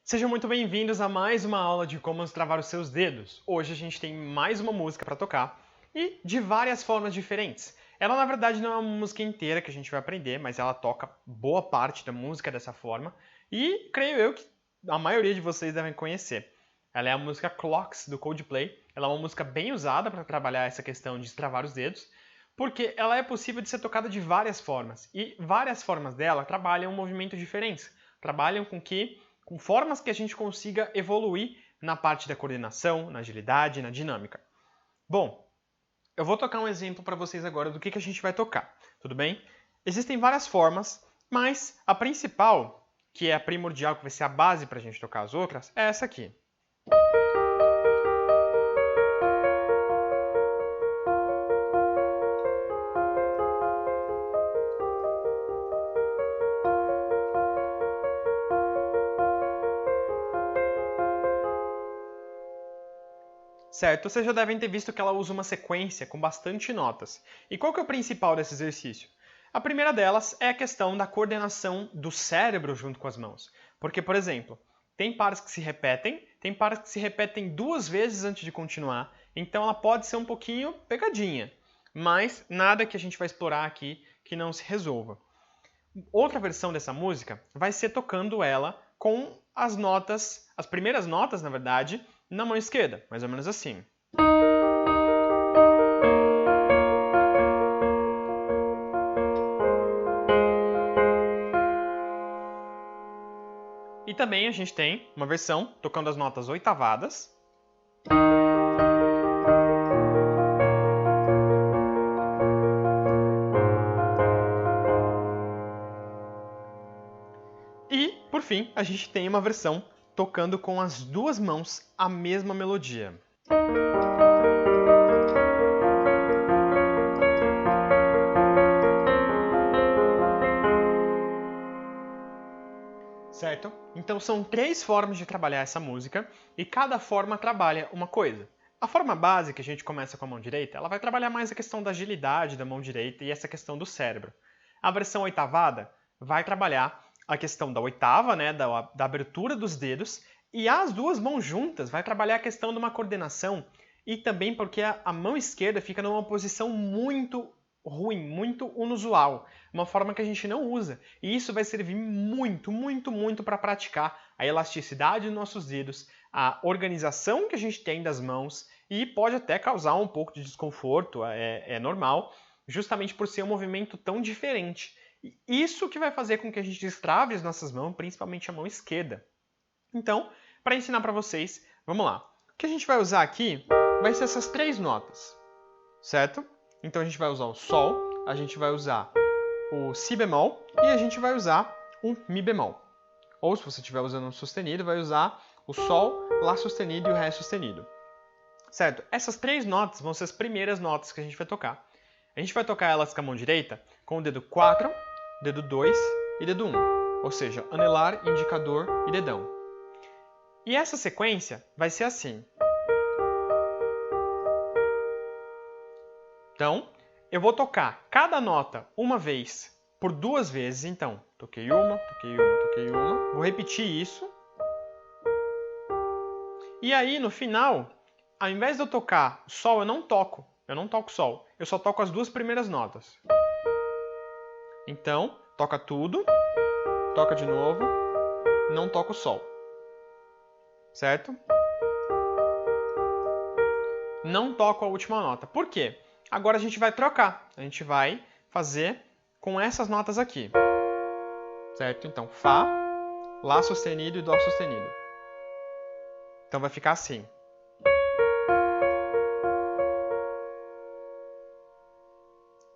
Sejam muito bem-vindos a mais uma aula de como destravar os seus dedos. Hoje a gente tem mais uma música para tocar e de várias formas diferentes. Ela, na verdade, não é uma música inteira que a gente vai aprender, mas ela toca boa parte da música dessa forma e creio eu que a maioria de vocês devem conhecer. Ela é a música Clocks, do Coldplay. Ela é uma música bem usada para trabalhar essa questão de destravar os dedos, porque ela é possível de ser tocada de várias formas e várias formas dela trabalham movimentos diferentes. Trabalham com formas que a gente consiga evoluir na parte da coordenação, na agilidade, na dinâmica. Bom, eu vou tocar um exemplo para vocês agora do que a gente vai tocar, tudo bem? Existem várias formas, mas a principal, que é a primordial, que vai ser a base para a gente tocar as outras, é essa aqui. Certo? Vocês já devem ter visto que ela usa uma sequência com bastante notas. E qual que é o principal desse exercício? A primeira delas é a questão da coordenação do cérebro junto com as mãos. Porque, por exemplo, tem pares que se repetem, tem pares que se repetem 2 vezes antes de continuar, então ela pode ser um pouquinho pegadinha, mas nada que a gente vai explorar aqui que não se resolva. Outra versão dessa música vai ser tocando ela com as notas, as primeiras notas, na verdade, na mão esquerda, mais ou menos assim. E também a gente tem uma versão tocando as notas oitavadas. E, por fim, a gente tem uma versão tocando com as 2 mãos a mesma melodia. Certo? Então são 3 formas de trabalhar essa música e cada forma trabalha uma coisa. A forma básica, que a gente começa com a mão direita, ela vai trabalhar mais a questão da agilidade da mão direita e essa questão do cérebro. A versão oitavada vai trabalhar a questão da oitava, né, da abertura dos dedos, e as 2 mãos juntas vai trabalhar a questão de uma coordenação e também porque a mão esquerda fica numa posição muito ruim, muito inusual, uma forma que a gente não usa. E isso vai servir muito, muito, muito para praticar a elasticidade dos nossos dedos, a organização que a gente tem das mãos e pode até causar um pouco de desconforto, é normal, justamente por ser um movimento tão diferente. E isso que vai fazer com que a gente destrave as nossas mãos, principalmente a mão esquerda. Então, para ensinar para vocês, vamos lá. O que a gente vai usar aqui vai ser essas 3 notas, certo? Então a gente vai usar o Sol, a gente vai usar o Si bemol e a gente vai usar o Mi bemol. Ou se você estiver usando um sustenido, vai usar o Sol, Lá sustenido e o Ré sustenido. Certo? Essas 3 notas vão ser as primeiras notas que a gente vai tocar. A gente vai tocar elas com a mão direita com o dedo 4, dedo 2 e dedo 1. Ou seja, anelar, indicador e dedão. E essa sequência vai ser assim. Então, eu vou tocar cada nota uma vez por 2 vezes. Então, toquei uma, toquei uma, toquei uma. Vou repetir isso. E aí, no final, ao invés de eu tocar Sol, eu não toco Sol. Eu só toco as 2 primeiras notas. Então, toca tudo, toca de novo, não toca o Sol. Certo? Não toco a última nota. Por quê? Agora a gente vai trocar. A gente vai fazer com essas notas aqui. Certo? Então, Fá, Lá sustenido e Dó sustenido. Então vai ficar assim.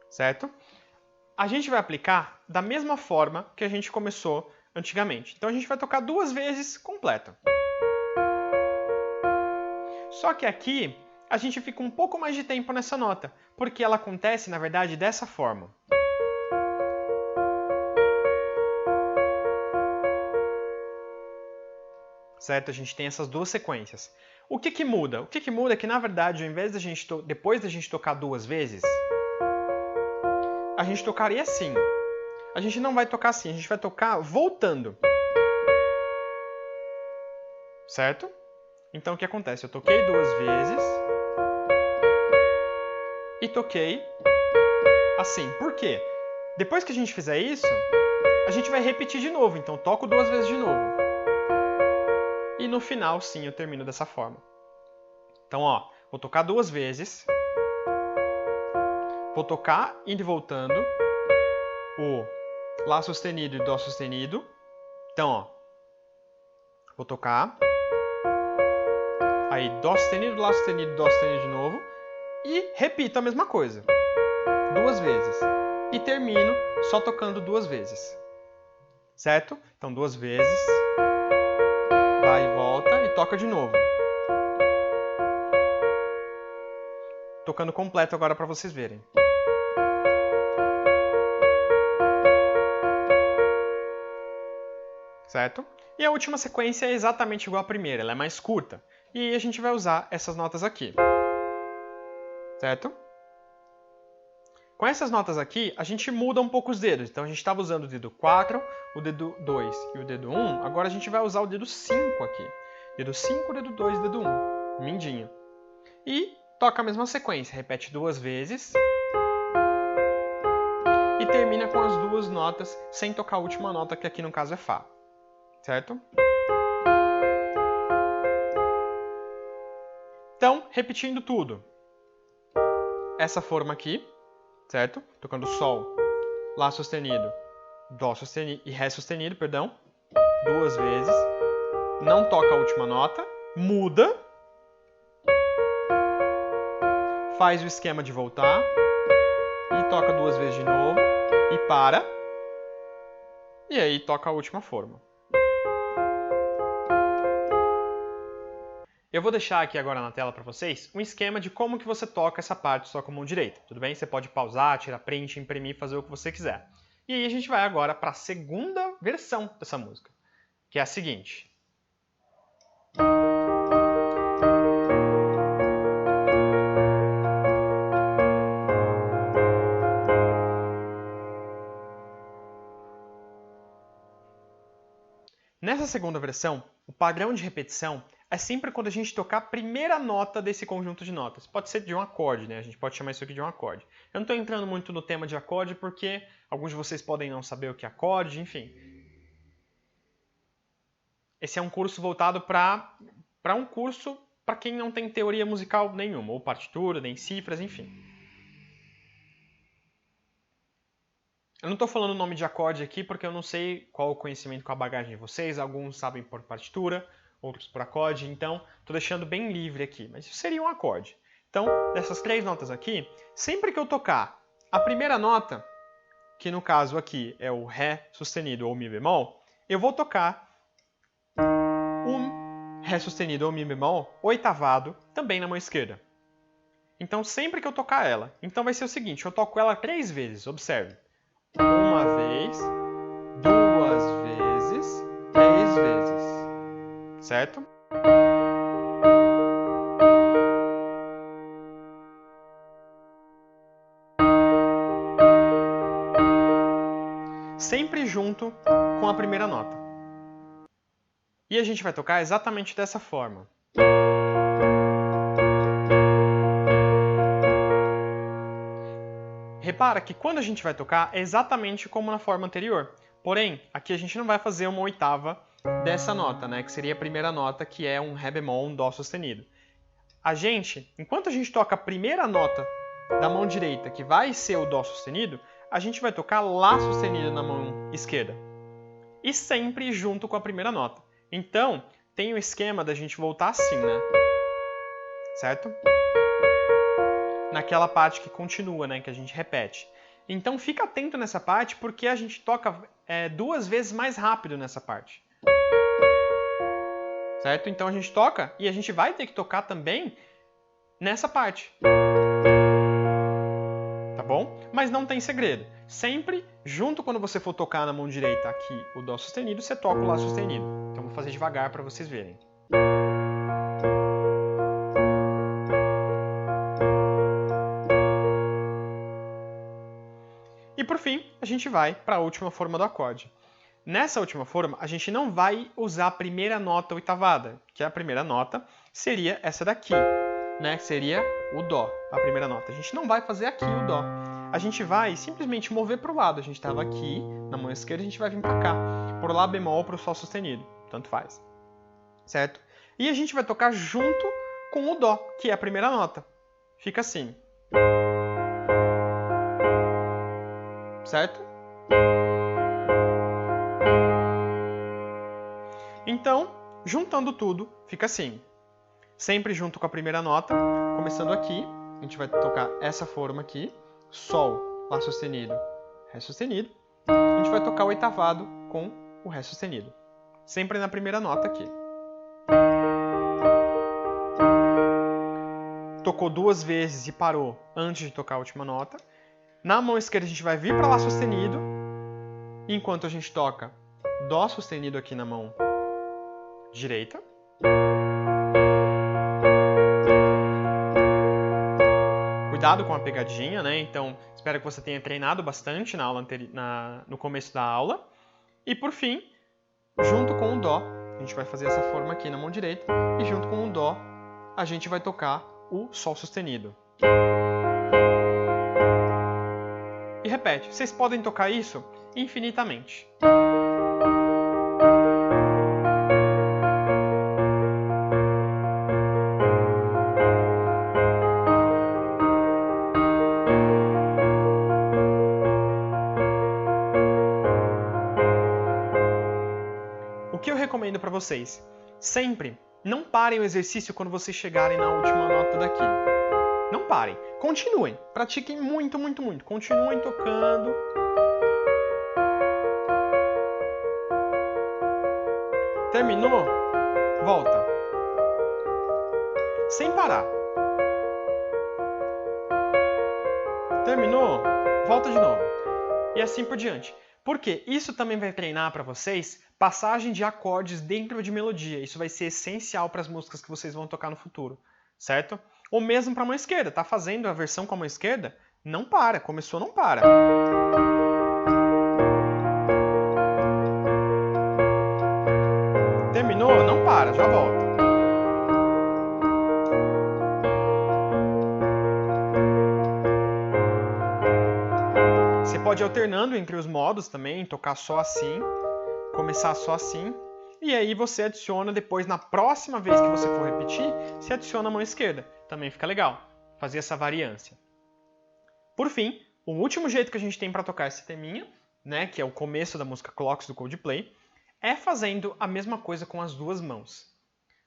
Certo? A gente vai aplicar da mesma forma que a gente começou antigamente. Então a gente vai tocar 2 vezes completo. Só que aqui a gente fica um pouco mais de tempo nessa nota, porque ela acontece, na verdade, dessa forma. Certo? A gente tem essas 2 sequências. O que muda? O que muda é que, na verdade, ao invés depois da gente tocar 2 vezes, a gente tocaria assim. A gente não vai tocar assim, a gente vai tocar voltando. certo? Então o que acontece? Eu toquei 2 vezes e toquei assim. Por quê? Depois que a gente fizer isso, a gente vai repetir de novo. Então toco 2 vezes de novo. E no final, sim, eu termino dessa forma. Então, ó, vou tocar 2 vezes. Vou tocar indo e voltando o Lá sustenido e Dó sustenido. Então, ó, vou tocar. Aí Dó sustenido, Lá sustenido, Dó sustenido de novo. E repito a mesma coisa. 2 vezes. E termino só tocando 2 vezes. Certo? Então 2 vezes. Vai e volta e toca de novo. Tocando completo agora para vocês verem. Certo? E a última sequência é exatamente igual à primeira, ela é mais curta. E a gente vai usar essas notas aqui. Certo? Com essas notas aqui, a gente muda um pouco os dedos. Então a gente estava usando o dedo 4, o dedo 2 e o dedo 1. Agora a gente vai usar o dedo 5 aqui. Dedo 5, dedo 2, dedo 1. Mindinho. E toca a mesma sequência. Repete 2 vezes. E termina com as 2 notas, sem tocar a última nota, que aqui no caso é Fá. Certo? Então, repetindo tudo. Essa forma aqui, certo? Tocando Sol, Lá sustenido, Dó sustenido e Ré sustenido, perdão. 2 vezes. Não toca a última nota. Muda. Faz o esquema de voltar. E toca 2 vezes de novo. E para. E aí toca a última forma. Eu vou deixar aqui agora na tela para vocês um esquema de como que você toca essa parte só com a mão direita, tudo bem? Você pode pausar, tirar print, imprimir, fazer o que você quiser. E aí a gente vai agora para a segunda versão dessa música, que é a seguinte. Nessa segunda versão, o padrão de repetição é sempre quando a gente tocar a primeira nota desse conjunto de notas. Pode ser de um acorde, né? A gente pode chamar isso aqui de um acorde. Eu não estou entrando muito no tema de acorde porque alguns de vocês podem não saber o que é acorde, enfim. Esse é um curso voltado para um curso para quem não tem teoria musical nenhuma, ou partitura, nem cifras, enfim. Eu não estou falando o nome de acorde aqui porque eu não sei qual o conhecimento com a bagagem de vocês. Alguns sabem por partitura, outros por acorde, então estou deixando bem livre aqui, mas isso seria um acorde. Então, dessas 3 notas aqui, sempre que eu tocar a primeira nota, que no caso aqui é o Ré sustenido ou Mi bemol, eu vou tocar um Ré sustenido ou Mi bemol oitavado também na mão esquerda. Então, sempre que eu tocar ela, então vai ser o seguinte, eu toco ela 3 vezes, observe. 1 vez, 2 vezes, 3 vezes. Certo? Sempre junto com a primeira nota. E a gente vai tocar exatamente dessa forma. Repara que quando a gente vai tocar é exatamente como na forma anterior. Porém, aqui a gente não vai fazer uma oitava dessa nota, né? Que seria a primeira nota, que é um Ré bemol, um Dó sustenido. Enquanto a gente toca a primeira nota da mão direita, que vai ser o Dó sustenido, a gente vai tocar Lá sustenido na mão esquerda. E sempre junto com a primeira nota. Então, tem o esquema da gente voltar assim, né? Certo? Naquela parte que continua, né? Que a gente repete. Então, fica atento nessa parte, porque a gente toca 2 vezes mais rápido nessa parte. Certo? Então, a gente toca e a gente vai ter que tocar também nessa parte. Tá bom? Mas não tem segredo. Sempre, junto quando você for tocar na mão direita aqui o Dó sustenido, você toca o Lá sustenido. Então, vou fazer devagar para vocês verem. E por fim, a gente vai para a última forma do acorde. Nessa última forma, a gente não vai usar a primeira nota oitavada, que a primeira nota seria essa daqui, né? Seria o Dó, a primeira nota. A gente não vai fazer aqui o Dó. A gente vai simplesmente mover para o lado. A gente estava aqui, na mão esquerda, a gente vai vir para cá, para o Lá bemol ou para o Sol sustenido, tanto faz, certo? E a gente vai tocar junto com o Dó, que é a primeira nota. Fica assim, certo? Então, juntando tudo, fica assim. Sempre junto com a primeira nota, começando aqui, a gente vai tocar essa forma aqui, Sol, Lá sustenido, Ré sustenido. A gente vai tocar o oitavado com o Ré sustenido. Sempre na primeira nota aqui. Tocou 2 vezes e parou antes de tocar a última nota. Na mão esquerda a gente vai vir para Lá sustenido, enquanto a gente toca Dó sustenido aqui na mão direita. Cuidado com a pegadinha, né? Então, espero que você tenha treinado bastante na aula no começo da aula. E por fim, junto com o Dó, a gente vai fazer essa forma aqui na mão direita. E junto com o Dó, a gente vai tocar o Sol sustenido. E repete, vocês podem tocar isso infinitamente. O que eu recomendo para vocês? Sempre não parem o exercício quando vocês chegarem na última nota daqui. Não parem. Continuem. Pratiquem muito, muito, muito. Continuem tocando. Terminou? Volta. Sem parar. Terminou? Volta de novo. E assim por diante. Porque isso também vai treinar para vocês passagem de acordes dentro de melodia. Isso vai ser essencial para as músicas que vocês vão tocar no futuro, certo? Ou mesmo para a mão esquerda. Tá fazendo a versão com a mão esquerda? Não para. Começou, não para. Terminou? Não para. Já volta. Você pode ir alternando entre os modos também, tocar só assim, começar só assim, e aí você adiciona depois, na próxima vez que você for repetir, você adiciona a mão esquerda. Também fica legal, fazer essa variância. Por fim, o último jeito que a gente tem para tocar esse teminha, né, que é o começo da música Clocks do Coldplay, é fazendo a mesma coisa com as duas mãos.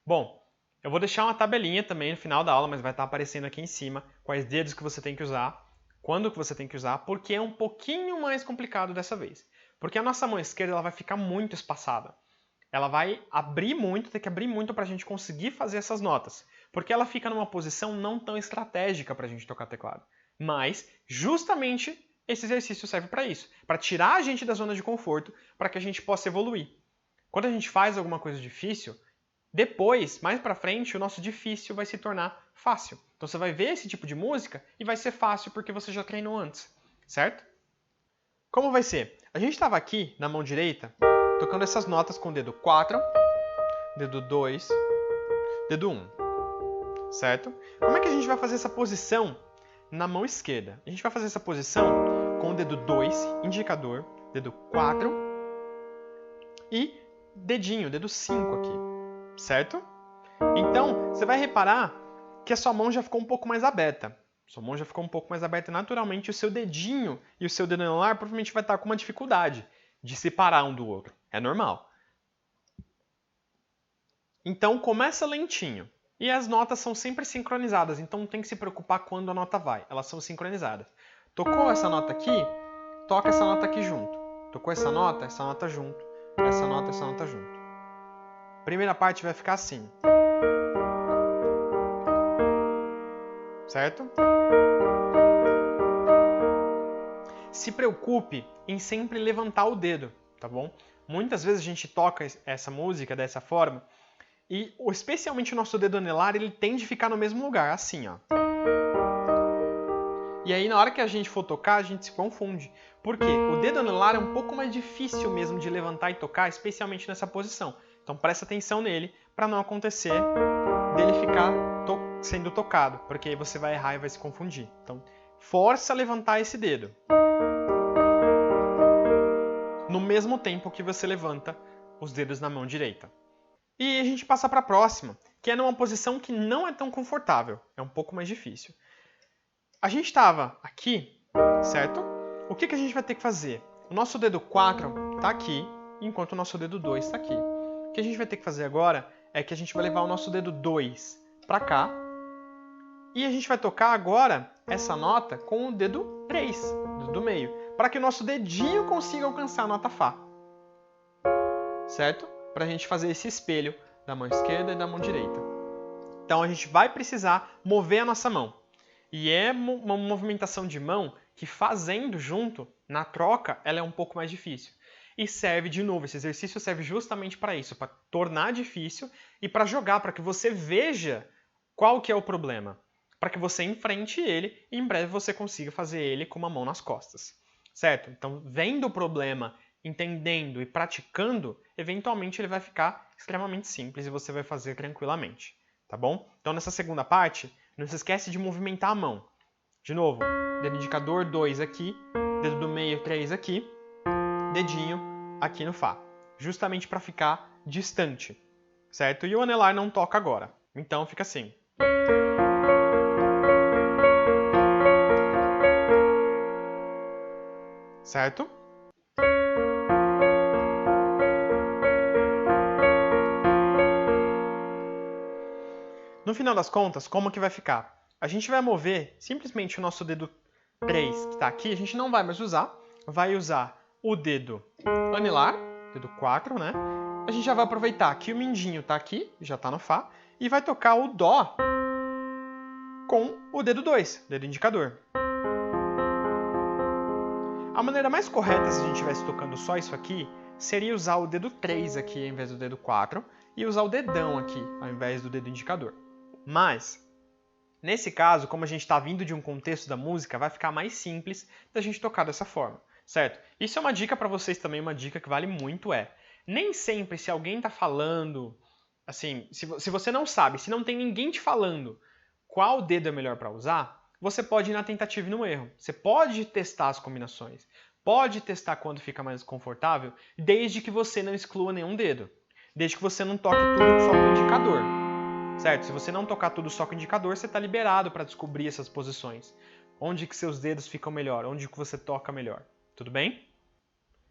Bom, eu vou deixar uma tabelinha também no final da aula, mas vai estar aparecendo aqui em cima quais dedos que você tem que usar, quando que você tem que usar, porque é um pouquinho mais complicado dessa vez. Porque a nossa mão esquerda ela vai ficar muito espaçada. Ela vai abrir muito, tem que abrir muito para a gente conseguir fazer essas notas. Porque ela fica numa posição não tão estratégica para a gente tocar teclado. Mas, justamente, esse exercício serve para isso. Para tirar a gente da zona de conforto, para que a gente possa evoluir. Quando a gente faz alguma coisa difícil, depois, mais para frente, o nosso difícil vai se tornar fácil. Então você vai ver esse tipo de música e vai ser fácil porque você já treinou antes, certo? Como vai ser? A gente estava aqui na mão direita, tocando essas notas com o dedo 4, dedo 2, dedo 1, certo? Como é que a gente vai fazer essa posição na mão esquerda? A gente vai fazer essa posição com o dedo 2, indicador, dedo 4 e dedinho, dedo 5 aqui, certo? Então, você vai reparar que a sua mão já ficou um pouco mais aberta. Sua mão já ficou um pouco mais aberta. Naturalmente, o seu dedinho e o seu dedo anelar provavelmente vai estar com uma dificuldade de separar um do outro. É normal. Então, começa lentinho. E as notas são sempre sincronizadas, então não tem que se preocupar quando a nota vai. Elas são sincronizadas. Tocou essa nota aqui, toca essa nota aqui junto. Tocou essa nota junto. Essa nota junto. Primeira parte vai ficar assim. Certo? Se preocupe em sempre levantar o dedo, tá bom? Muitas vezes a gente toca essa música dessa forma e, especialmente o nosso dedo anelar, ele tende a ficar no mesmo lugar, assim, ó. E aí, na hora que a gente for tocar, a gente se confunde. Por quê? O dedo anelar é um pouco mais difícil mesmo de levantar e tocar, especialmente nessa posição. Então presta atenção nele para não acontecer dele ficar sendo tocado, porque aí você vai errar e vai se confundir. Então, força a levantar esse dedo. No mesmo tempo que você levanta os dedos na mão direita. E a gente passa para a próxima, que é numa posição que não é tão confortável, é um pouco mais difícil. A gente estava aqui, certo? O que a gente vai ter que fazer? O nosso dedo 4 está aqui, enquanto o nosso dedo 2 está aqui. O que a gente vai ter que fazer agora é que a gente vai levar o nosso dedo 2 para cá, e a gente vai tocar agora essa nota com o dedo 3, o dedo do meio, para que o nosso dedinho consiga alcançar a nota Fá. Certo? Para a gente fazer esse espelho da mão esquerda e da mão direita. Então a gente vai precisar mover a nossa mão. E é uma movimentação de mão que, fazendo junto, na troca, ela é um pouco mais difícil. E serve de novo, esse exercício serve justamente para isso, para tornar difícil e para jogar, para que você veja qual que é o problema. Para que você enfrente ele e em breve você consiga fazer ele com uma mão nas costas. Certo? Então, vendo o problema, entendendo e praticando, eventualmente ele vai ficar extremamente simples e você vai fazer tranquilamente. Tá bom? Então, nessa segunda parte, não se esquece de movimentar a mão. De novo, dedo indicador 2 aqui, dedo do meio 3 aqui, dedinho aqui no Fá. Justamente para ficar distante. Certo? E o anelar não toca agora. Então, fica assim. Certo? No final das contas, como que vai ficar? A gente vai mover simplesmente o nosso dedo 3, que está aqui, a gente não vai mais usar. Vai usar o dedo anelar, dedo 4, né? A gente já vai aproveitar que o mindinho está aqui, já está no Fá, e vai tocar o Dó com o dedo 2, dedo indicador. A maneira mais correta, se a gente estivesse tocando só isso aqui, seria usar o dedo 3 aqui ao invés do dedo 4 e usar o dedão aqui ao invés do dedo indicador. Mas, nesse caso, como a gente está vindo de um contexto da música, vai ficar mais simples da gente tocar dessa forma, certo? Isso é uma dica para vocês também, uma dica que vale muito nem sempre se alguém está falando, assim, se você não sabe, se não tem ninguém te falando qual dedo é melhor para usar, você pode ir na tentativa e no erro. Você pode testar as combinações, pode testar quando fica mais confortável, desde que você não exclua nenhum dedo. Desde que você não toque tudo só com o indicador. Certo? Se você não tocar tudo só com o indicador, você está liberado para descobrir essas posições. Onde que seus dedos ficam melhor, onde que você toca melhor. Tudo bem?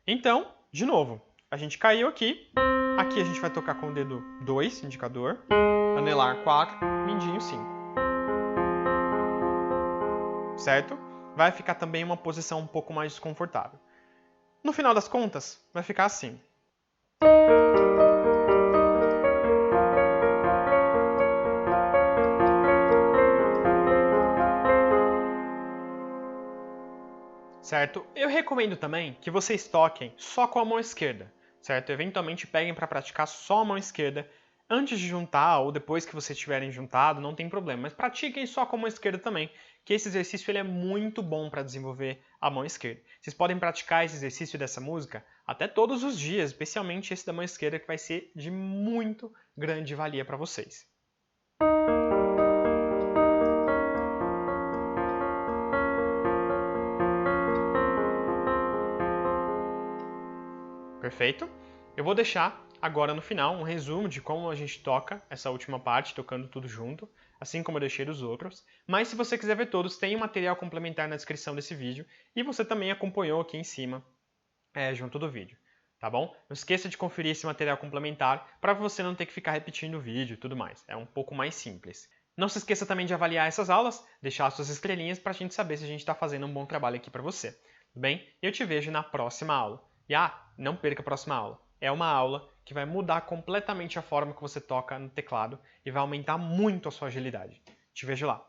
Então, de novo, a gente caiu aqui. Aqui a gente vai tocar com o dedo 2, indicador, anelar 4, mindinho 5. Certo? Vai ficar também uma posição um pouco mais desconfortável. No final das contas, vai ficar assim. Certo? Eu recomendo também que vocês toquem só com a mão esquerda, certo? Eventualmente peguem para praticar só a mão esquerda antes de juntar ou depois que vocês tiverem juntado, não tem problema. Mas pratiquem só com a mão esquerda também, que esse exercício ele é muito bom para desenvolver a mão esquerda. Vocês podem praticar esse exercício dessa música até todos os dias, especialmente esse da mão esquerda, que vai ser de muito grande valia para vocês. Perfeito? Eu vou deixar agora no final um resumo de como a gente toca essa última parte, tocando tudo junto, assim como eu deixei os outros. Mas se você quiser ver todos, tem um material complementar na descrição desse vídeo e você também acompanhou aqui em cima, junto do vídeo, tá bom? Não esqueça de conferir esse material complementar para você não ter que ficar repetindo o vídeo e tudo mais. É um pouco mais simples. Não se esqueça também de avaliar essas aulas, deixar suas estrelinhas para a gente saber se a gente está fazendo um bom trabalho aqui para você. Tudo bem? Eu te vejo na próxima aula. E não perca a próxima aula. É uma aula que vai mudar completamente a forma que você toca no teclado e vai aumentar muito a sua agilidade. Te vejo lá.